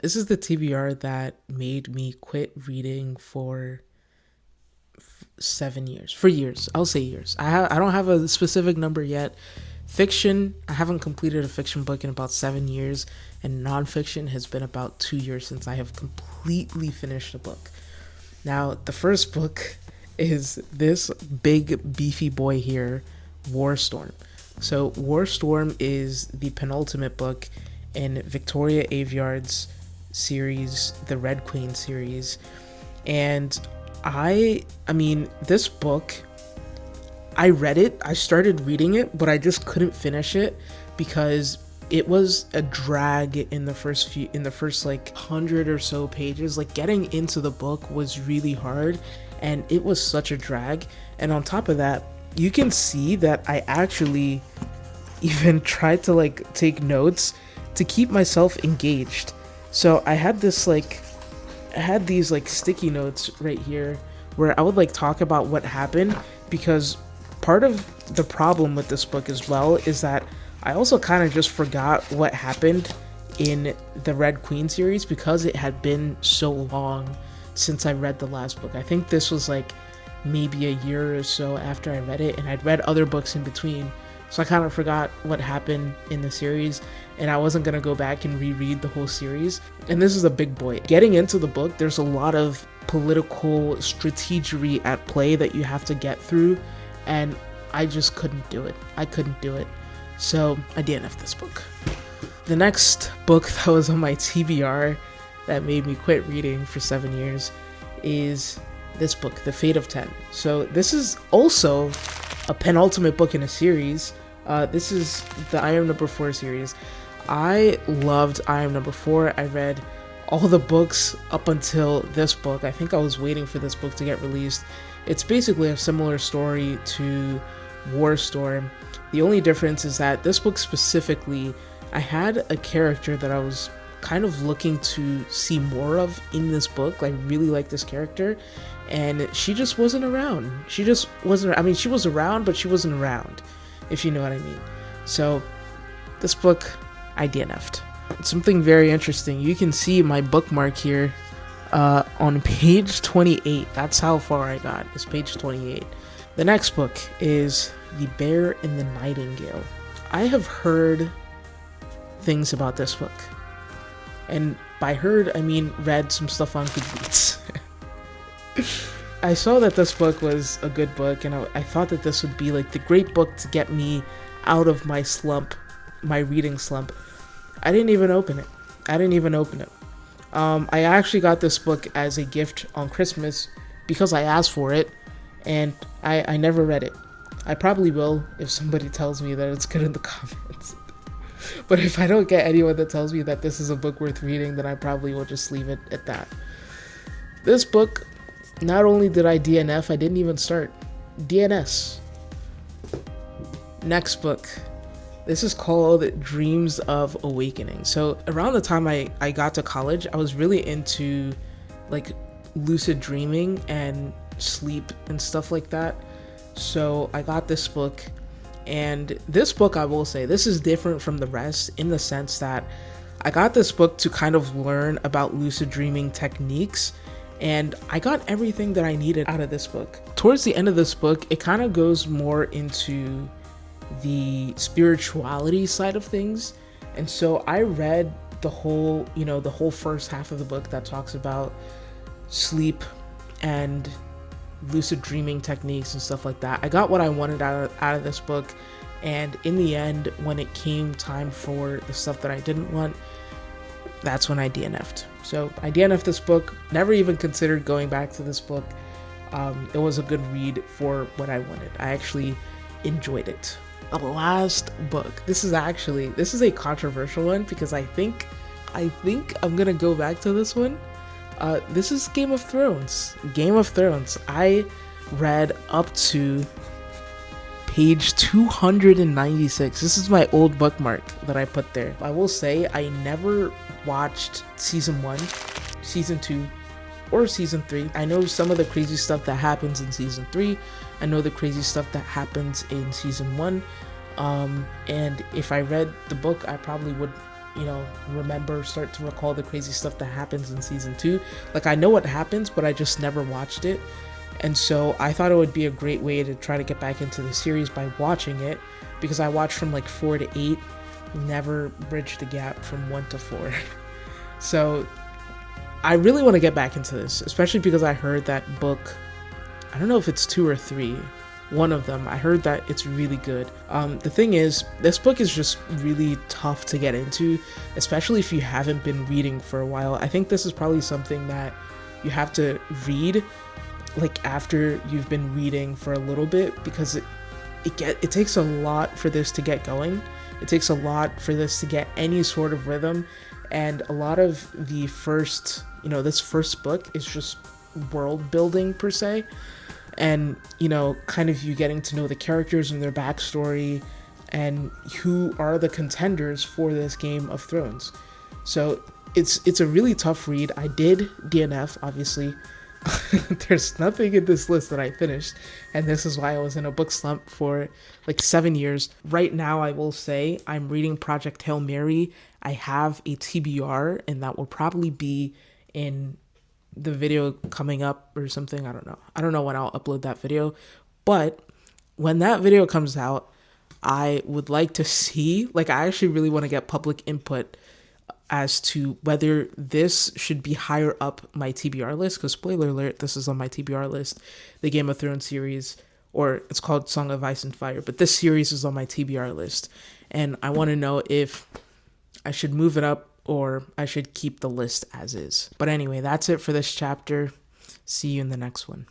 This is the TBR that made me quit reading for 7 years. For years, I'll say years. I don't have a specific number yet. Fiction, I haven't completed a fiction book in about 7 years, and nonfiction has been about 2 years since I have completely finished a book. Now, the first book is this big beefy boy here, War Storm. So, War Storm is the penultimate book in Victoria Aveyard's series, the Red Queen series. And I mean, this book, I read it, I started reading it, but I just couldn't finish it because it was a drag in the first like 100 or so pages. Like, getting into the book was really hard, and it was such a drag. And on top of that, you can see that I actually even tried to like take notes to keep myself engaged. So I had these like sticky notes right here where I would like talk about what happened, because part of the problem with this book as well is that I also kind of just forgot what happened in the Red Queen series because it had been so long since I read the last book. I think this was like maybe a year or so after I read it, and I'd read other books in between. So I kind of forgot what happened in the series, and I wasn't going to go back and reread the whole series. And this is a big boy. Getting into the book, there's a lot of political strategery at play that you have to get through, and I just couldn't do it. I couldn't do it. So I DNF'd this book. The next book that was on my TBR that made me quit reading for 7 years is this book, The Fate of 10. So this is also a penultimate book in a series. This is the I Am Number 4 series. I loved I Am Number 4. I read all the books up until this book. I think I was waiting for this book to get released. It's basically a similar story to War Storm. The only difference is that this book specifically, I had a character that I was kind of looking to see more of in this book. I really like this character, and she just wasn't around. She just wasn't, I mean, she was around, but she wasn't around, if you know what I mean. So this book, I DNF'd. It's something very interesting. You can see my bookmark here on page 28. That's how far I got. It's page 28. The next book is The Bear and the Nightingale. I have heard things about this book. And by heard, I mean read some stuff on Goodreads. I saw that this book was a good book, and I thought that this would be like the great book to get me out of my slump, my reading slump. I didn't even open it. I actually got this book as a gift on Christmas because I asked for it, and I never read it. I probably will if somebody tells me that it's good in the comments. But if I don't get anyone that tells me that this is a book worth reading, then I probably will just leave it at that. This book, not only did I DNF, I didn't even start. DNS. Next book. This is called Dreams of Awakening. So around the time I got to college, I was really into like lucid dreaming and sleep and stuff like that. So I got this book, and this book, I will say, this is different from the rest in the sense that I got this book to kind of learn about lucid dreaming techniques, and I got everything that I needed out of this book. Towards the end of this book, it kind of goes more into the spirituality side of things. And so I read the whole first half of the book that talks about sleep and lucid dreaming techniques and stuff like that. I got what I wanted out of this book, and in the end, when it came time for the stuff that I didn't want, that's when I DNF'd. So I DNF'd this book, never even considered going back to this book. It was a good read for what I wanted. I actually enjoyed it. The last book. This is a controversial one because I think I'm gonna go back to this one. This is Game of Thrones. Game of Thrones. I read up to page 296. This is my old bookmark that I put there. I will say I never watched season 1, season 2, or season 3. I know some of the crazy stuff that happens in season 3. I know the crazy stuff that happens in season 1. And if I read the book, I probably would start to recall the crazy stuff that happens in season 2. Like, I know what happens, but I just never watched it. And so I thought it would be a great way to try to get back into the series by watching it, because I watched from like 4 to 8, never bridged the gap from 1 to 4. So I really want to get back into this, especially because I heard that book, I don't know if it's 2 or 3, one of them, I heard that it's really good. The thing is, this book is just really tough to get into, especially if you haven't been reading for a while. I think this is probably something that you have to read like after you've been reading for a little bit, because it takes a lot for this to get going. It takes a lot for this to get any sort of rhythm, and a lot of the first, this first book is just world building per se, and kind of you getting to know the characters and their backstory and who are the contenders for this Game of Thrones. So it's a really tough read. I did DNF, obviously. There's nothing in this list that I finished, and this is why I was in a book slump for like 7 years. Right now, I will say I'm reading Project Hail Mary. I have a TBR, and that will probably be in the video coming up or something. I don't know when I'll upload that video, but when that video comes out, I would like to see, like, I actually really want to get public input as to whether this should be higher up my TBR list, because spoiler alert, this is on my TBR list, the Game of Thrones series, or it's called Song of Ice and Fire, but this series is on my TBR list, and I want to know if I should move it up or I should keep the list as is. But anyway, that's it for this chapter. See you in the next one.